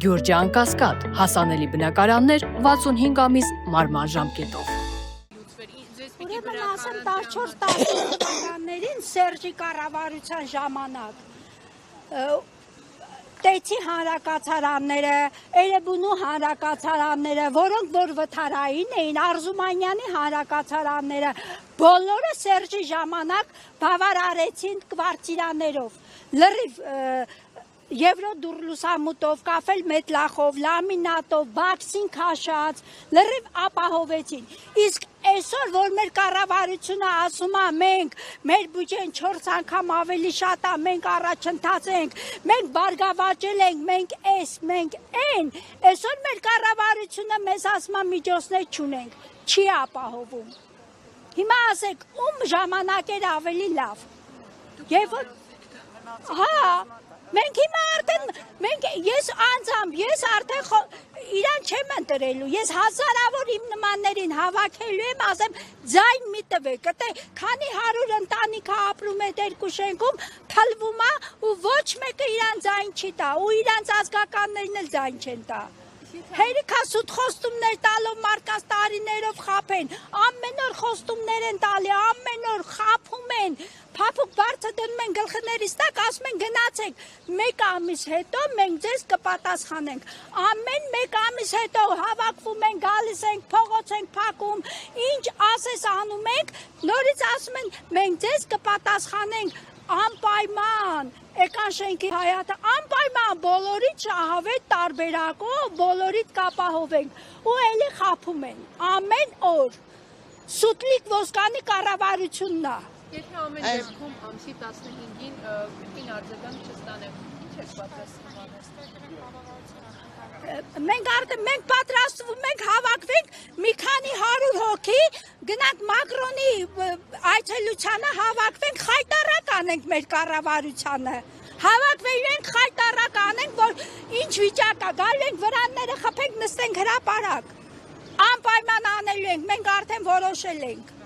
Գյուրջան Կասկադ, հասանելի բնակարաններ 65 ամիս մարման ժամկետով։ Ուրեմն ասեմ 14-15 թվականներին Սերժի կառավարության ժամանակ Տեցի հանրակացարանները, Էրեբունու հանրակացարանները, որոնք որ վթարային էին, Արզումանյանի հանրակացարանները, բոլորը Սերժի ժամանակ բավարարեցին կվարտիրաներով, լրիվ Եվրոդուր լուսամուտով, կաֆել մետլախով, լամինատով, բաքսին քաշած, լրիվ ապահովեցին։ Իսկ այսօր, որ մեր կառավարությունը ասում է, մենք մեր բյուջեն 4 անգամ ավելի շատ է, մենք առաջընթաց ենք, մենք բարգավաճել ենք, մենք էս, մենք այն, այսօր մեր կառավարությունը մեզ ասում է միջոցներ չունենք, չի ապահովում։ Հիմա ասեք, ում ժամանակ էր ավելի լավ։ Եվ որ հա Մենք հիմա արդեն, ես անձամբ, ես արդեն իրան չեմ ընտրելու, ես հազարավոր իմ նմաններին հավաքելու եմ, ասեմ, ձայն մի տվեք, քանի 100 ընտանիք ապրում է երկու շենքում, թլվում է ու ոչ մեկը իրան ձայն չի տա, ու իրանց ազգականներն էլ ձայն չեն տա։ Հերիքա սուտ խոստումներ տալով մարդկանց տարիներով խափեն, ամեն օր խոստումներ են տալի, ամեն օր խափում են, փափուկ բարձը դնում են գլխներիս տակ, ասում են գնացեք, 1 ամիս հետո մենք ձեզ կպատասխանենք, ամեն 1 ամիս հետո հավաքվում են, գալիս ենք, փողոց ենք փակում, ինչ ասես անում ենք, նորից ասում են մենք ձեզ կպատասխանենք, անպայման, եկան շենքի հայատը, անպայման բոլորիդ շահավետ տարբերակով, բոլորիդ կապահովենք ու էլի խափում են, ամեն օր, Սուտլիկ Ոսկանի կառավարությունն է։ Եթե ամեն դեպքում ամսի 15-ին կրկին արձագանք չստանեմ, ինչ եք պատրաստվում անել։ Մենք պատրաստվում ենք հավաքվենք մի քանի 100 հոգի, գնանք Մակրոնի այցելությանը հավաքվենք, խայտարակ անենք մեր կառավարությանը։ Հավաքվելու ենք խայտարակ անենք, որ ինչ վիճակ է, գալու ենք վրանները խփենք, նստենք հրապարակ։ Անպայման անելու ենք, մենք արդեն որոշել ենք։